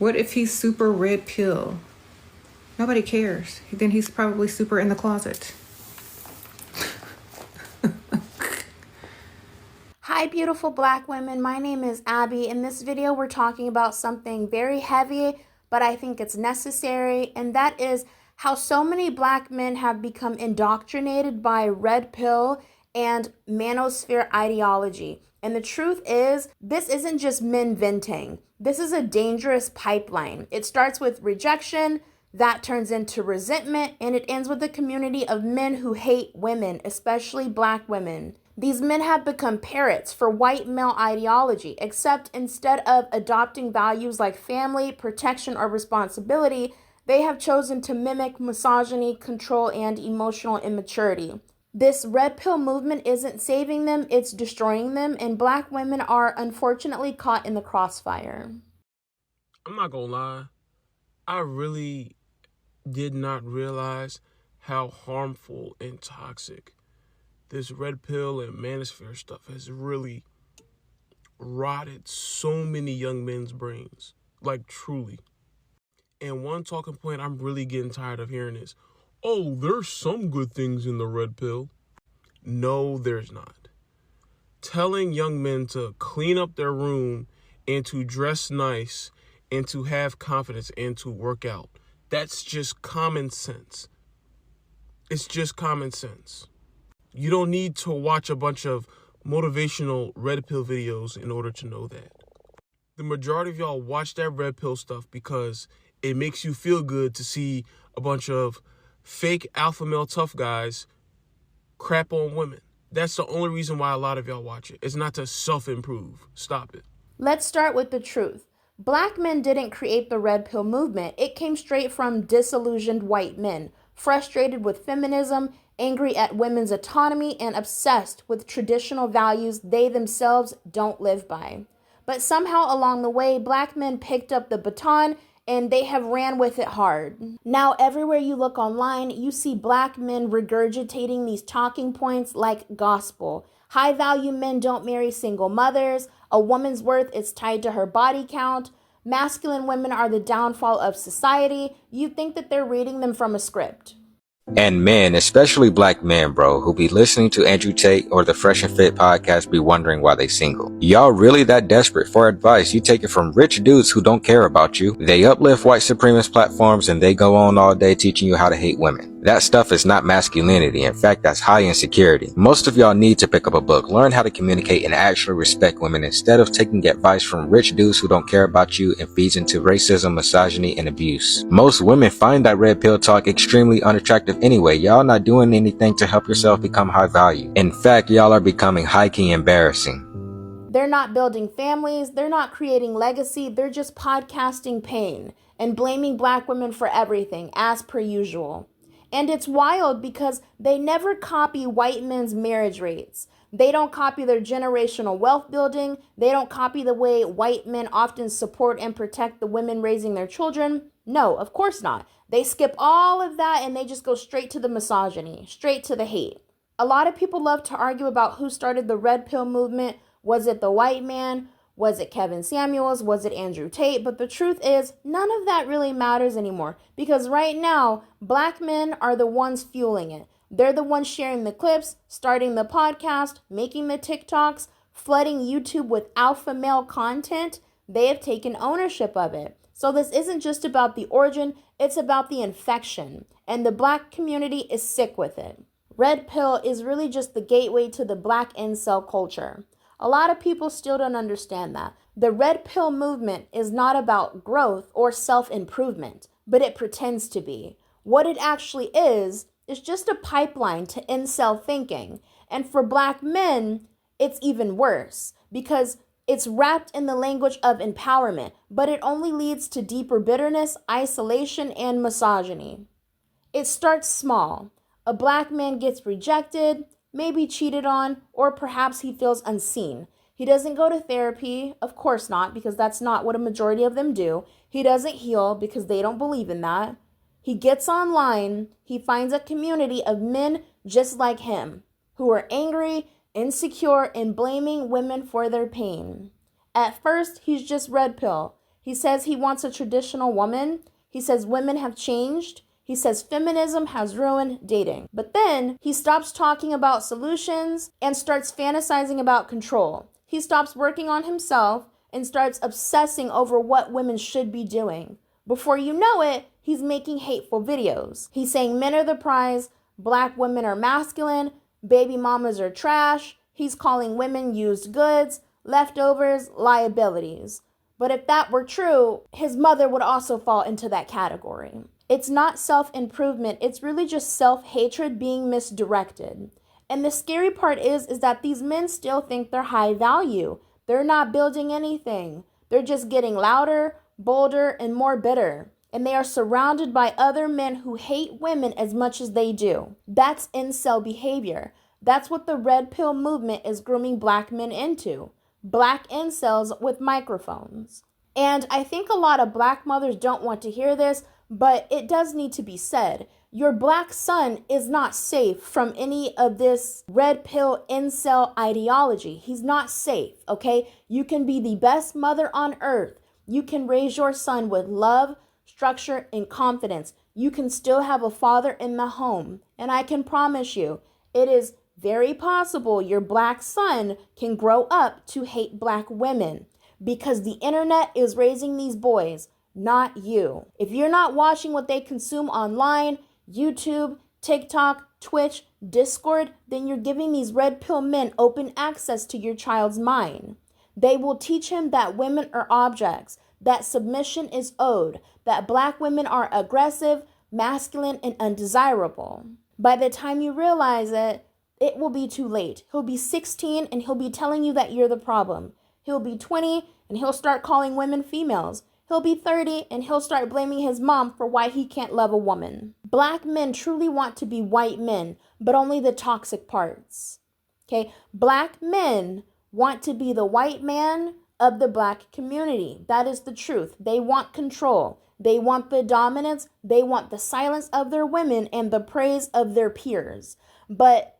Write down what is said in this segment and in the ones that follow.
What if he's super red pill? Nobody cares. Then he's probably super in the closet. Hi beautiful black women, my name is Abby. In this video we're talking about something very heavy, but I think it's necessary, and that is how so many black men have become indoctrinated by red pill and manosphere ideology. And the truth is, this isn't just men venting. This is a dangerous pipeline. It starts with rejection, that turns into resentment, and it ends with a community of men who hate women, especially black women. These men have become parrots for white male ideology, except instead of adopting values like family, protection, or responsibility, they have chosen to mimic misogyny, control, and emotional immaturity. This red pill movement isn't saving them, it's destroying them, and black women are unfortunately caught in the crossfire. I'm not gonna lie, I really did not realize how harmful and toxic this red pill and manosphere stuff has really rotted so many young men's brains. Like, truly. And one talking point I'm really getting tired of hearing is, oh, there's some good things in the red pill. No, there's not. Telling young men to clean up their room and to dress nice and to have confidence and to work out, that's just common sense. It's just common sense. You don't need to watch a bunch of motivational red pill videos in order to know that. The majority of y'all watch that red pill stuff because it makes you feel good to see a bunch of fake alpha male tough guys crap on women. That's the only reason why a lot of y'all watch it. It's not to self-improve. Stop it. Let's start with the truth. Black men didn't create the red pill movement. It came straight from disillusioned white men, frustrated with feminism, angry at women's autonomy, and obsessed with traditional values they themselves don't live by. But somehow along the way, black men picked up the baton and they have ran with it hard. Now, everywhere you look online, you see black men regurgitating these talking points like gospel. High-value men don't marry single mothers. A woman's worth is tied to her body count. Masculine women are the downfall of society. You think that they're reading them from a script. And men, especially black men, bro, who be listening to Andrew Tate or the Fresh and Fit podcast be wondering why they single. Y'all really that desperate for advice? You take it from rich dudes who don't care about you. They uplift white supremacist platforms and they go on all day teaching you how to hate women. That stuff is not masculinity. In fact, that's high insecurity. Most of y'all need to pick up a book, learn how to communicate and actually respect women instead of taking advice from rich dudes who don't care about you and feeds into racism, misogyny, and abuse. Most women find that red pill talk extremely unattractive anyway. Y'all not doing anything to help yourself become high value. In fact, y'all are becoming high-key embarrassing. They're not building families, they're not creating legacy, they're just podcasting pain and blaming black women for everything, as per usual. And it's wild because they never copy white men's marriage rates. They don't copy their generational wealth building. They don't copy the way white men often support and protect the women raising their children. No, of course not. They skip all of that and they just go straight to the misogyny, straight to the hate. A lot of people love to argue about who started the red pill movement. Was it the white man? Was it Kevin Samuels? Was it Andrew Tate? But the truth is, none of that really matters anymore because right now, black men are the ones fueling it. They're the ones sharing the clips, starting the podcast, making the TikToks, flooding YouTube with alpha male content. They have taken ownership of it. So this isn't just about the origin, it's about the infection. And the black community is sick with it. Red pill is really just the gateway to the black incel culture. A lot of people still don't understand that. The red pill movement is not about growth or self-improvement, but it pretends to be. What it actually is just a pipeline to incel thinking. And for black men, it's even worse because it's wrapped in the language of empowerment, but it only leads to deeper bitterness, isolation, and misogyny. It starts small. A black man gets rejected, maybe cheated on, or perhaps he feels unseen. He doesn't go to therapy, of course not, because that's not what a majority of them do. He doesn't heal because they don't believe in that. He gets online, he finds a community of men just like him, who are angry, insecure, and blaming women for their pain. At first, he's just red pill. He says he wants a traditional woman. He says women have changed. He says feminism has ruined dating. But then he stops talking about solutions and starts fantasizing about control. He stops working on himself and starts obsessing over what women should be doing. Before you know it, he's making hateful videos. He's saying men are the prize, black women are masculine, baby mamas are trash. He's calling women used goods, leftovers, liabilities. But if that were true, his mother would also fall into that category. It's not self-improvement, it's really just self-hatred being misdirected. And the scary part is that these men still think they're high value. They're not building anything. They're just getting louder, bolder, and more bitter. And they are surrounded by other men who hate women as much as they do. That's incel behavior. That's what the red pill movement is grooming black men into. Black incels with microphones. And I think a lot of black mothers don't want to hear this, but it does need to be said. Your black son is not safe from any of this red pill incel ideology. He's not safe, okay? You can be the best mother on earth. You can raise your son with love, structure, and confidence. You can still have a father in the home. And I can promise you, it is very possible your black son can grow up to hate black women because the internet is raising these boys, not you. If you're not watching what they consume online, YouTube, TikTok, Twitch, Discord, then you're giving these red pill men open access to your child's mind. They will teach him that women are objects, that submission is owed, that black women are aggressive, masculine, and undesirable. By the time you realize it, it will be too late. He'll be 16 and he'll be telling you that you're the problem. He'll be 20 and he'll start calling women females. He'll be 30 and he'll start blaming his mom for why he can't love a woman. Black men truly want to be white men, but only the toxic parts. Okay? Black men want to be the white man of the black community. That is the truth. They want control. They want the dominance. They want the silence of their women and the praise of their peers. But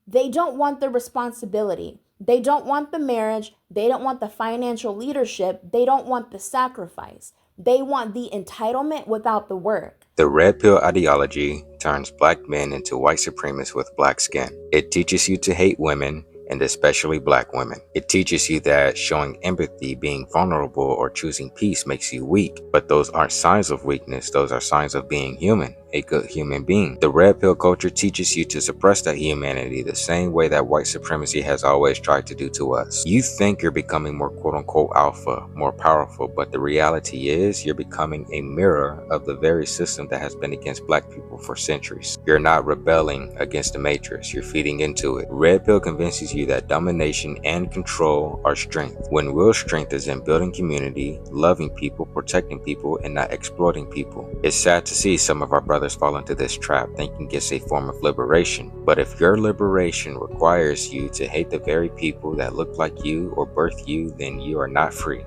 they don't want the responsibility. They don't want the marriage. They don't want the financial leadership. They don't want the sacrifice. They want the entitlement without the work. The red pill ideology turns black men into white supremacists with black skin. It teaches you to hate women, and especially black women. It teaches you that showing empathy, being vulnerable, or choosing peace makes you weak. But those aren't signs of weakness, those are signs of being human, a good human being. The red pill culture teaches you to suppress that humanity the same way that white supremacy has always tried to do to us. You think you're becoming more quote-unquote alpha, more powerful, but the reality is you're becoming a mirror of the very system that has been against black people for centuries. You're not rebelling against the matrix, you're feeding into it. Red pill convinces you that domination and control are strength, when real strength is in building community, loving people, protecting people, and not exploiting people. It's sad to see some of our brothers fall into this trap thinking it's a form of liberation. But if your liberation requires you to hate the very people that look like you or birth you, then you are not free.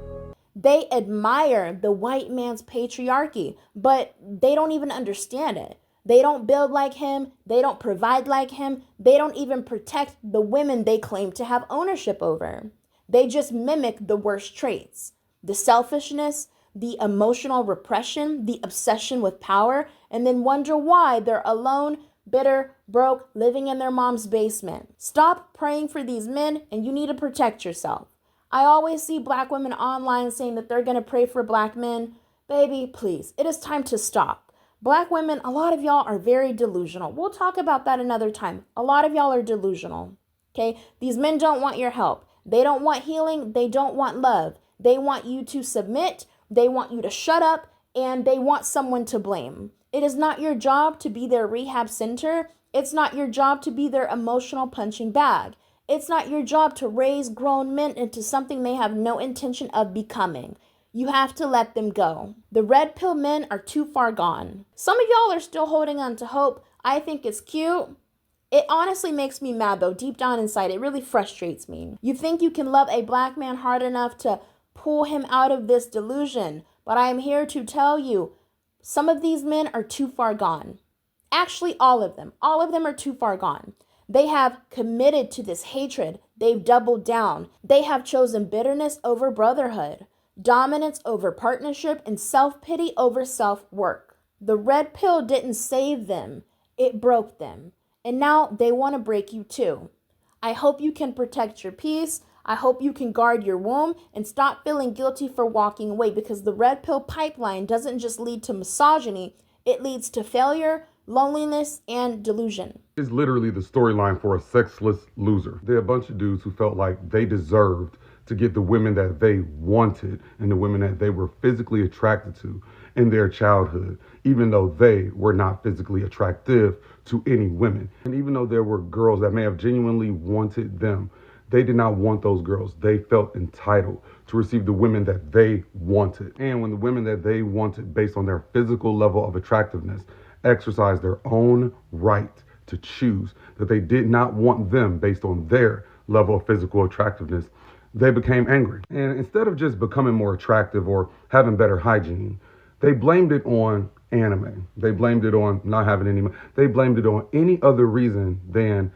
They admire the white man's patriarchy, but they don't even understand it. They don't build like him. They don't provide like him. They don't even protect the women they claim to have ownership over. They just mimic the worst traits: the selfishness, the emotional repression, the obsession with power, and then wonder why they're alone, bitter, broke, living in their mom's basement. Stop praying for these men, and you need to protect yourself. I always see black women online saying that they're going to pray for black men. Baby, please, it is time to stop. Black women, a lot of y'all are very delusional. We'll talk about that another time. A lot of y'all are delusional, okay? These men don't want your help. They don't want healing. They don't want love. They want you to submit. They want you to shut up, and they want someone to blame. It is not your job to be their rehab center. It's not your job to be their emotional punching bag. It's not your job to raise grown men into something they have no intention of becoming. You have to let them go. The red pill men are too far gone. Some of y'all are still holding on to hope. I think it's cute. It honestly makes me mad though. Deep down inside, it really frustrates me. You think you can love a black man hard enough to pull him out of this delusion. But I am here to tell you, some of these men are too far gone. Actually, all of them. All of them are too far gone. They have committed to this hatred. They've doubled down. They have chosen bitterness over brotherhood. Dominance over partnership and self-pity over self-work. The red pill didn't save them, it broke them. And now they want to break you too. I hope you can protect your peace. I hope you can guard your womb and stop feeling guilty for walking away, because the red pill pipeline doesn't just lead to misogyny, it leads to failure, loneliness, and delusion. It's literally the storyline for a sexless loser. They're a bunch of dudes who felt like they deserved to get the women that they wanted and the women that they were physically attracted to in their childhood, even though they were not physically attractive to any women. And even though there were girls that may have genuinely wanted them, they did not want those girls. They felt entitled to receive the women that they wanted. And when the women that they wanted, based on their physical level of attractiveness, exercised their own right to choose that they did not want them based on their level of physical attractiveness, they became angry. And instead of just becoming more attractive or having better hygiene, they blamed it on anime. They blamed it on not having any money. They blamed it on any other reason than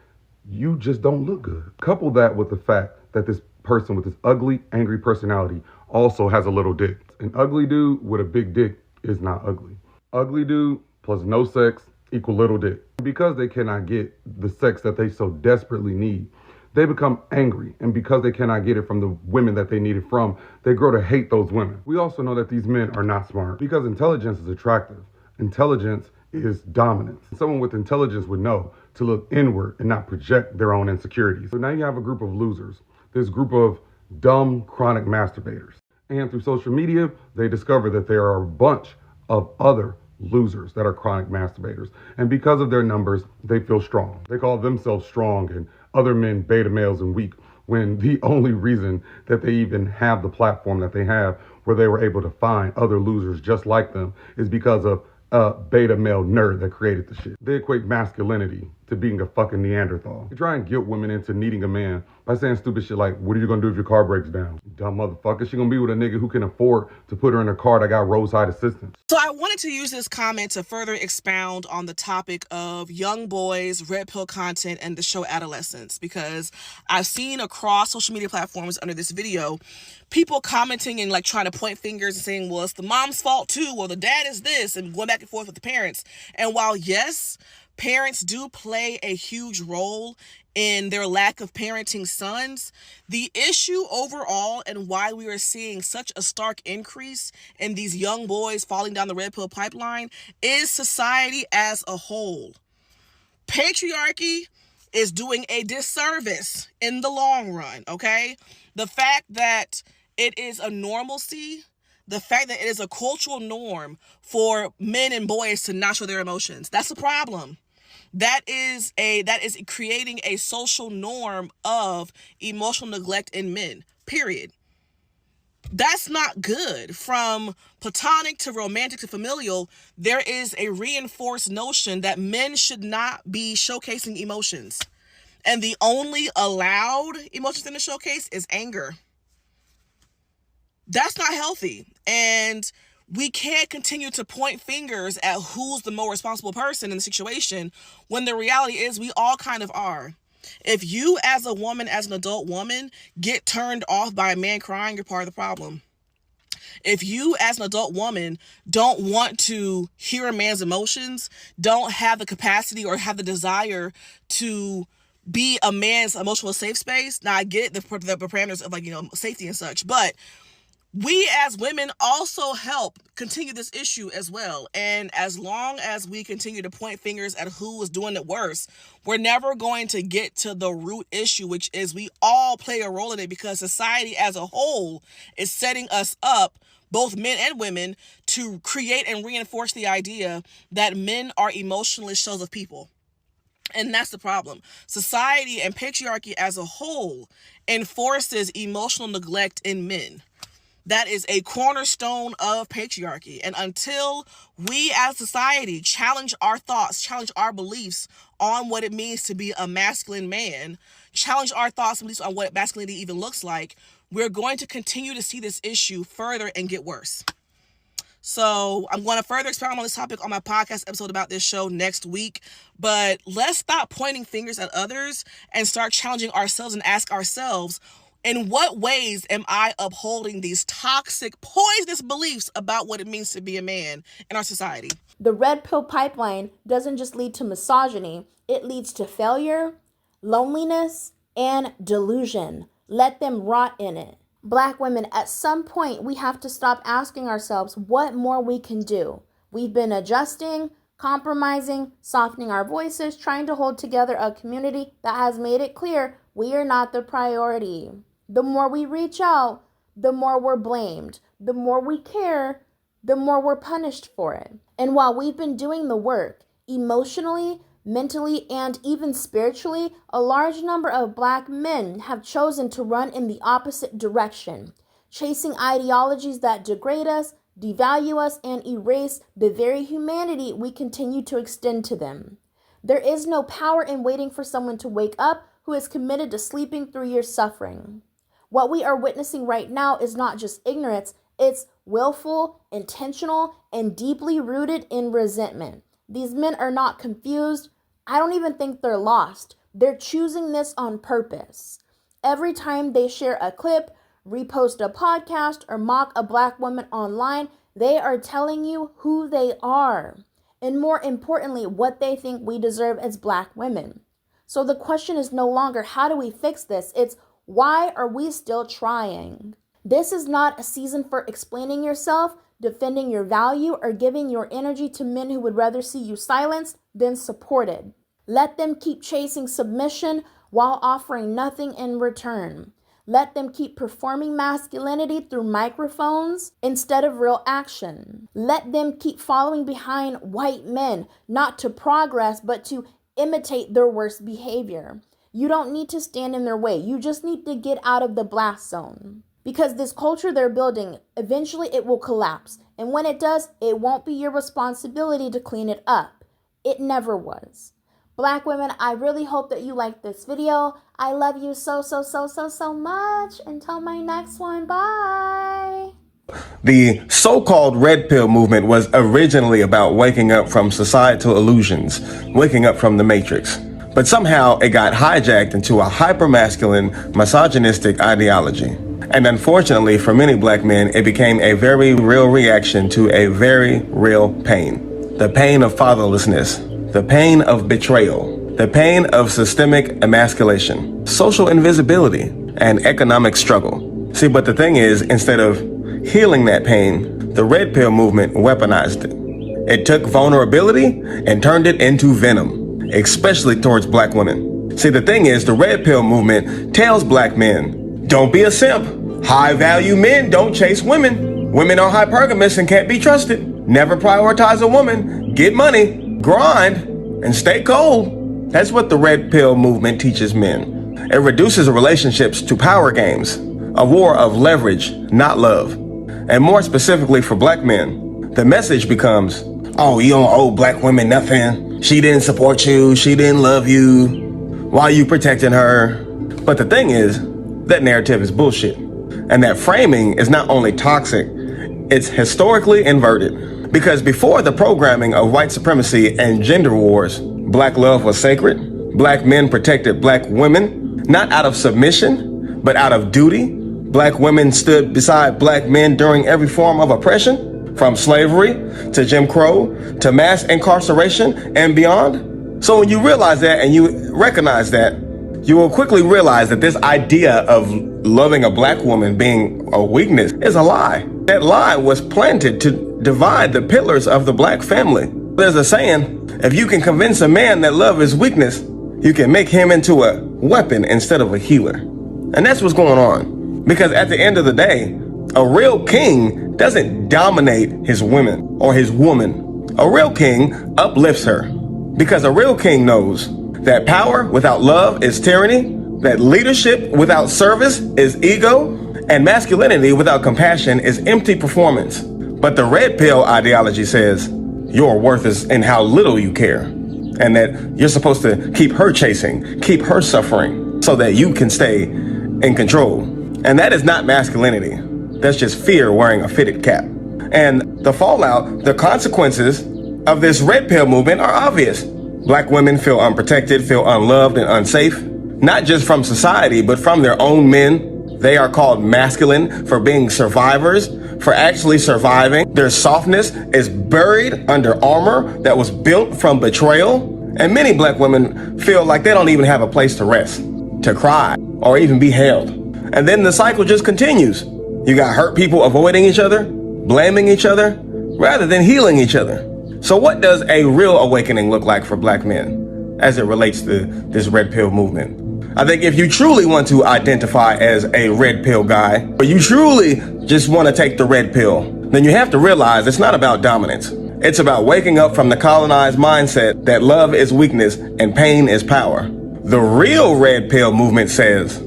you just don't look good. Couple that with the fact that this person with this ugly, angry personality also has a little dick. An ugly dude with a big dick is not ugly. Ugly dude plus no sex equal little dick. Because they cannot get the sex that they so desperately need, they become angry. And because they cannot get it from the women that they need it from, they grow to hate those women. We also know that these men are not smart because intelligence is attractive. Intelligence is dominance. Someone with intelligence would know to look inward and not project their own insecurities. So now you have a group of losers, this group of dumb, chronic masturbators. And through social media, they discover that there are a bunch of other losers that are chronic masturbators. And because of their numbers, they feel strong. They call themselves strong and other men beta males and weak, when the only reason that they even have the platform that they have where they were able to find other losers just like them is because of a beta male nerd that created the shit. They equate masculinity to being a fucking Neanderthal. They try and guilt women into needing a man by saying stupid shit like, what are you gonna do if your car breaks down? Dumb motherfucker. She gonna be with a nigga who can afford to put her in a car that got roadside assistance. So I wanted to use this comment to further expound on the topic of young boys, red pill content, and the show Adolescence, because I've seen across social media platforms under this video, people commenting and like trying to point fingers and saying, well, it's the mom's fault too, or the dad is this, and going back and forth with the parents. And while yes, parents do play a huge role in their lack of parenting sons, the issue overall and why we are seeing such a stark increase in these young boys falling down the red pill pipeline is society as a whole. Patriarchy is doing a disservice in the long run, okay? The fact that it is a normalcy, the fact that it is a cultural norm for men and boys to not show their emotions, that's a problem. That is creating a social norm of emotional neglect in men, period. That's not good. From platonic to romantic to familial, there is a reinforced notion that men should not be showcasing emotions. And the only allowed emotions in the showcase is anger. That's not healthy. And we can't continue to point fingers at who's the more responsible person in the situation when the reality is we all kind of are. If you as a woman, as an adult woman, get turned off by a man crying, you're part of the problem. If you as an adult woman don't want to hear a man's emotions, don't have the capacity or have the desire to be a man's emotional safe space, now I get the parameters of safety and such, but we as women also help continue this issue as well. And as long as we continue to point fingers at who is doing it worse, we're never going to get to the root issue, which is we all play a role in it because society as a whole is setting us up, both men and women, to create and reinforce the idea that men are emotionless shells of people. And that's the problem. Society and patriarchy as a whole enforces emotional neglect in men. That is a cornerstone of patriarchy. And until we as society challenge our thoughts, challenge our beliefs on what it means to be a masculine man, challenge our thoughts and beliefs on what masculinity even looks like, we're going to continue to see this issue further and get worse. So I'm going to further expound on this topic on my podcast episode about this show next week. But let's stop pointing fingers at others and start challenging ourselves and ask ourselves, In what ways am I upholding these toxic, poisonous beliefs about what it means to be a man in our society? The red pill pipeline doesn't just lead to misogyny, it leads to failure, loneliness, and delusion. Let them rot in it. Black women, at some point, we have to stop asking ourselves what more we can do. We've been adjusting, compromising, softening our voices, trying to hold together a community that has made it clear we are not the priority. The more we reach out, the more we're blamed. The more we care, the more we're punished for it. And while we've been doing the work, emotionally, mentally, and even spiritually, a large number of Black men have chosen to run in the opposite direction, chasing ideologies that degrade us, devalue us, and erase the very humanity we continue to extend to them. There is no power in waiting for someone to wake up who is committed to sleeping through your suffering. What we are witnessing right now is not just ignorance, it's willful, intentional, and deeply rooted in resentment. These men are not confused. I don't even think they're lost. They're choosing this on purpose. Every time they share a clip, repost a podcast, or mock a Black woman online, they are telling you who they are, and more importantly, what they think we deserve as Black women. So the question is no longer, how do we fix this? It's, why are we still trying? This is not a season for explaining yourself, defending your value, or giving your energy to men who would rather see you silenced than supported. Let them keep chasing submission while offering nothing in return. Let them keep performing masculinity through microphones instead of real action. Let them keep following behind white men, not to progress, but to imitate their worst behavior. You don't need to stand in their way. You just need to get out of the blast zone. Because this culture they're building, eventually it will collapse. And when it does, it won't be your responsibility to clean it up. It never was. Black women, I really hope that you liked this video. I love you so much. Until my next one, bye. The so-called red pill movement was originally about waking up from societal illusions, waking up from the matrix. But somehow it got hijacked into a hyper-masculine, misogynistic ideology. And unfortunately for many Black men, it became a very real reaction to a very real pain. The pain of fatherlessness, the pain of betrayal, the pain of systemic emasculation, social invisibility, and economic struggle. See, but the thing is, instead of healing that pain, the red pill movement weaponized it. It took vulnerability and turned it into venom, especially towards Black women. See, the thing is, the red pill movement tells Black men, don't be a simp. High value men don't chase women. Women are hypergamous and can't be trusted. Never prioritize a woman. Get money, grind, and stay cold. That's what the red pill movement teaches men. It reduces relationships to power games, a war of leverage, not love. And more specifically for Black men, the message becomes, oh, you don't owe Black women nothing. She didn't support you. She didn't love you. Why you protecting her? But the thing is, that narrative is bullshit. And that framing is not only toxic, it's historically inverted. Because before the programming of white supremacy and gender wars, Black love was sacred. Black men protected Black women, not out of submission, but out of duty. Black women stood beside Black men during every form of oppression, from slavery to Jim Crow to mass incarceration and beyond. So when you realize that and you recognize that, you will quickly realize that this idea of loving a Black woman being a weakness is a lie. That lie was planted to divide the pillars of the Black family. There's a saying, if you can convince a man that love is weakness, you can make him into a weapon instead of a healer. And that's what's going on. Because at the end of the day, a real king doesn't dominate his women or his woman. A real king uplifts her. Because a real king knows that power without love is tyranny, that leadership without service is ego, and masculinity without compassion is empty performance. But the red pill ideology says your worth is in how little you care, and that you're supposed to keep her chasing, keep her suffering, so that you can stay in control. And that is not masculinity. That's just fear wearing a fitted cap. And the fallout, the consequences of this red pill movement are obvious. Black women feel unprotected, feel unloved and unsafe, not just from society, but from their own men, They are called masculine for being survivors, for actually surviving. Their softness is buried under armor that was built from betrayal. And many black women feel like they don't even have a place to rest, to cry, or even be held. And then the cycle just continues. You got hurt people avoiding each other, blaming each other, rather than healing each other. So what does a real awakening look like for black men as it relates to this red pill movement? I think if you truly want to identify as a red pill guy, or you truly just want to take the red pill, then you have to realize it's not about dominance. It's about waking up from the colonized mindset that love is weakness and pain is power. The real red pill movement says,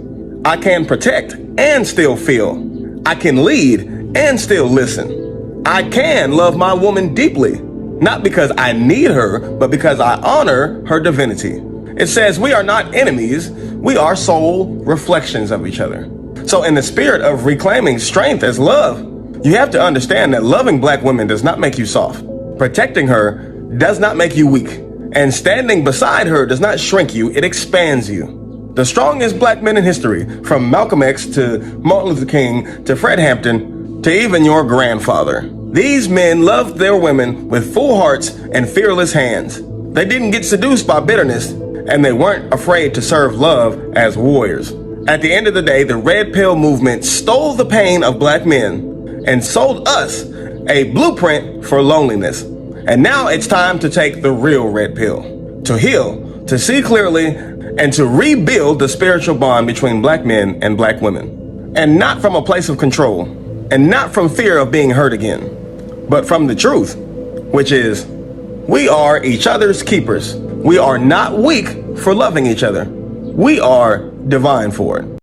I can protect and still feel. I can lead and still listen. I can love my woman deeply, not because I need her, but because I honor her divinity. It says we are not enemies, we are soul reflections of each other. So in the spirit of reclaiming strength as love, you have to understand that loving black women does not make you soft. Protecting her does not make you weak. And standing beside her does not shrink you, it expands you. The strongest black men in history, from Malcolm X to Martin Luther King to Fred Hampton to even your grandfather, these men loved their women with full hearts and fearless hands. They didn't get seduced by bitterness, and they weren't afraid to serve love as warriors. At the end of the day, the red pill movement stole the pain of black men and sold us a blueprint for loneliness. And now it's time to take the real red pill, to heal, to see clearly, and to rebuild the spiritual bond between black men and black women. And not from a place of control, and not from fear of being hurt again, but from the truth, which is, we are each other's keepers. We are not weak for loving each other. We are divine for it.